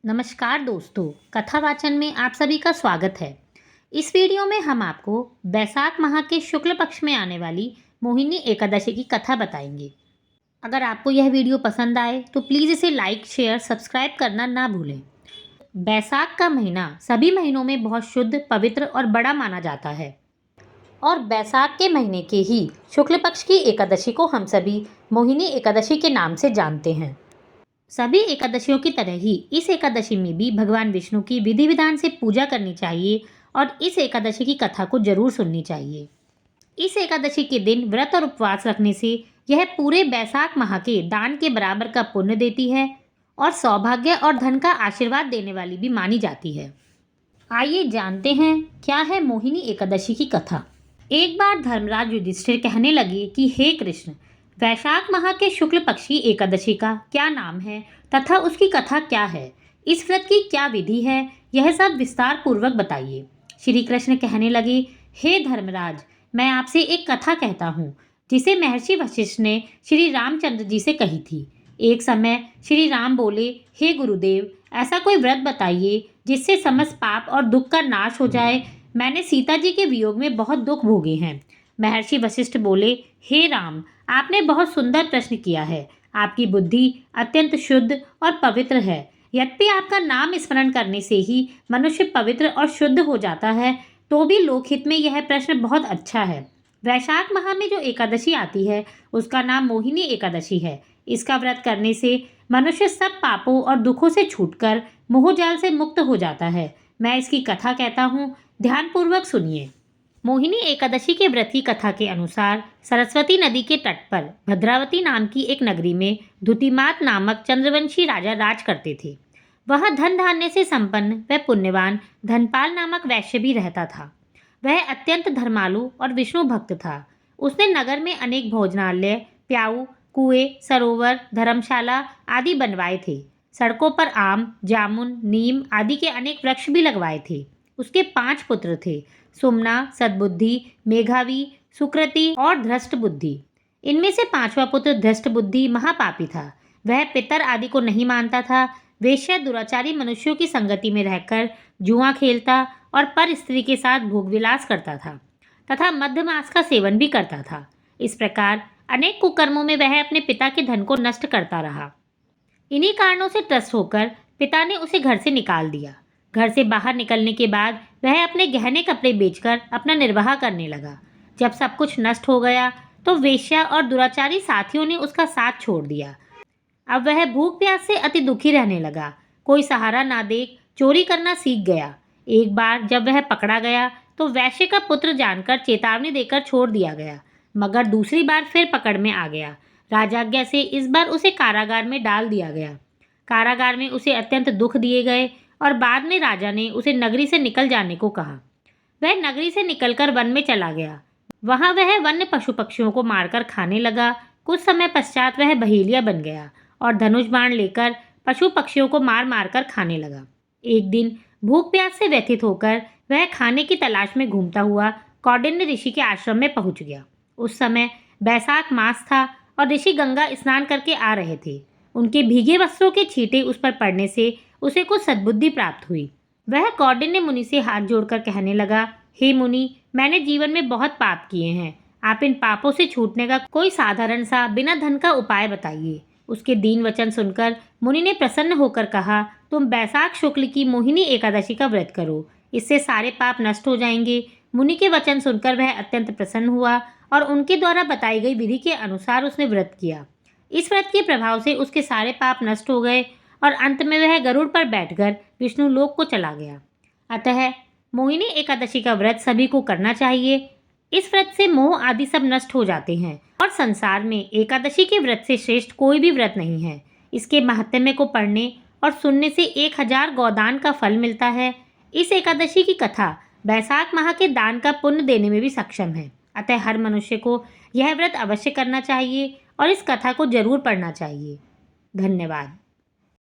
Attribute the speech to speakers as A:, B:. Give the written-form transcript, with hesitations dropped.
A: नमस्कार दोस्तों, कथा वाचन में आप सभी का स्वागत है। इस वीडियो में हम आपको बैसाख माह के शुक्ल पक्ष में आने वाली मोहिनी एकादशी की कथा बताएंगे। अगर आपको यह वीडियो पसंद आए तो प्लीज़ इसे लाइक, शेयर, सब्सक्राइब करना ना भूलें। बैसाख का महीना सभी महीनों में बहुत शुद्ध, पवित्र और बड़ा माना जाता है और बैसाख के महीने के ही शुक्ल पक्ष की एकादशी को हम सभी मोहिनी एकादशी के नाम से जानते हैं। सभी एकादशियों की तरह ही इस एकादशी में भी भगवान विष्णु की विधि विधान से पूजा करनी चाहिए और इस एकादशी की कथा को जरूर सुननी चाहिए। इस एकादशी के दिन व्रत और उपवास रखने से यह पूरे बैसाख माह के दान के बराबर का पुण्य देती है और सौभाग्य और धन का आशीर्वाद देने वाली भी मानी जाती है। आइए जानते हैं क्या है मोहिनी एकादशी की कथा। एक बार धर्मराज युधिष्ठिर कहने लगे कि हे कृष्ण, वैशाख माह के शुक्ल पक्ष की एकादशी का क्या नाम है तथा उसकी कथा क्या है, इस व्रत की क्या विधि है, यह सब विस्तार पूर्वक बताइए। श्री कृष्ण कहने लगे, हे धर्मराज, मैं आपसे एक कथा कहता हूँ जिसे महर्षि वशिष्ठ ने श्री रामचंद्र जी से कही थी। एक समय श्री राम बोले, हे गुरुदेव, ऐसा कोई व्रत बताइए जिससे समस्त पाप और दुख का नाश हो जाए। मैंने सीता जी के वियोग में बहुत दुख भोगे हैं। महर्षि वशिष्ठ बोले, हे राम, आपने बहुत सुंदर प्रश्न किया है। आपकी बुद्धि अत्यंत शुद्ध और पवित्र है। यद्यपि आपका नाम स्मरण करने से ही मनुष्य पवित्र और शुद्ध हो जाता है, तो भी लोकहित में यह प्रश्न बहुत अच्छा है। वैशाख माह में जो एकादशी आती है उसका नाम मोहिनी एकादशी है। इसका व्रत करने से मनुष्य सब पापों और दुखों से छूटकर मोहजाल से मुक्त हो जाता है। मैं इसकी कथा कहता हूँ, ध्यानपूर्वक सुनिए। मोहिनी एकादशी के व्रत की कथा के अनुसार सरस्वती नदी के तट पर भद्रावती नाम की एक नगरी में धुतिमात नामक चंद्रवंशी राजा राज करते थे। वह धन धान्य से संपन्न व पुण्यवान धनपाल नामक वैश्य भी रहता था। वह अत्यंत धर्मालु और विष्णु भक्त था। उसने नगर में अनेक भोजनालय, प्याऊ, कुएं, सरोवर, धर्मशाला आदि बनवाए थे। सड़कों पर आम, जामुन, नीम आदि के अनेक वृक्ष भी लगवाए थे। उसके 5 पुत्र थे, सुमना, सद्बुद्धि, मेघावी, सुकृति और धृष्ट बुद्धि। इनमें से 5वां पुत्र धृष्ट बुद्धि महापापी था। वह पितर आदि को नहीं मानता था। वेश्या दुराचारी मनुष्यों की संगति में रहकर जुआ खेलता और पर स्त्री के साथ भोगविलास करता था तथा मध्यमास का सेवन भी करता था। इस प्रकार अनेक कुकर्मों में वह अपने पिता के धन को नष्ट करता रहा। इन्हीं कारणों से त्रस्त होकर पिता ने उसे घर से निकाल दिया। घर से बाहर निकलने के बाद वह अपने गहने कपड़े बेचकर अपना निर्वाह करने लगा। जब सब कुछ नष्ट हो गया तो वेश्या और दुराचारी साथियों ने उसका साथ छोड़ दिया। अब वह भूख प्यास से अति दुखी रहने लगा। कोई सहारा ना देख चोरी करना सीख गया। एक बार जब वह पकड़ा गया तो वैश्य का पुत्र जानकर चेतावनी देकर छोड़ दिया गया, मगर दूसरी बार फिर पकड़ में आ गया। राजाज्ञा से इस बार उसे कारागार में डाल दिया गया। कारागार में उसे अत्यंत दुख दिए गए और बाद में राजा ने उसे नगरी से निकल जाने को कहा। वह नगरी से निकलकर वन में चला गया। वहां वह वन्य पशु पक्षियों को मारकर खाने लगा। कुछ समय पश्चात वह बहेलिया बन गया और धनुष बाण लेकर पशु पक्षियों को मार मार कर खाने लगा। एक दिन भूख प्यास से व्यथित होकर वह खाने की तलाश में घूमता हुआ कौंडिन्य ऋषि के आश्रम में पहुंच गया। उस समय बैसाख मास था और ऋषि गंगा स्नान करके आ रहे थे। उनके भीगे वस्त्रों के छींटे उस पर पड़ने से उसे कुछ सद्बुद्धि प्राप्त हुई। वह कौंडिन्य मुनि से हाथ जोड़कर कहने लगा, हे मुनि, मैंने जीवन में बहुत पाप किए हैं। आप इन पापों से छूटने का कोई साधारण सा बिना धन का उपाय बताइए। उसके दीन वचन सुनकर मुनि ने प्रसन्न होकर कहा, तुम बैसाख शुक्ल की मोहिनी एकादशी का व्रत करो, इससे सारे पाप नष्ट हो जाएंगे। मुनि के वचन सुनकर वह अत्यंत प्रसन्न हुआ और उनके द्वारा बताई गई विधि के अनुसार उसने व्रत किया। इस व्रत के प्रभाव से उसके सारे पाप नष्ट हो गए और अंत में वह गरुड़ पर बैठकर विष्णु लोक को चला गया। अतः मोहिनी एकादशी का व्रत सभी को करना चाहिए। इस व्रत से मोह आदि सब नष्ट हो जाते हैं और संसार में एकादशी के व्रत से श्रेष्ठ कोई भी व्रत नहीं है। इसके महात्म्य को पढ़ने और सुनने से 1000 गौदान का फल मिलता है। इस एकादशी की कथा बैसाख माह के दान का पुण्य देने में भी सक्षम है। अतः हर मनुष्य को यह व्रत अवश्य करना चाहिए और इस कथा को जरूर पढ़ना चाहिए। धन्यवाद।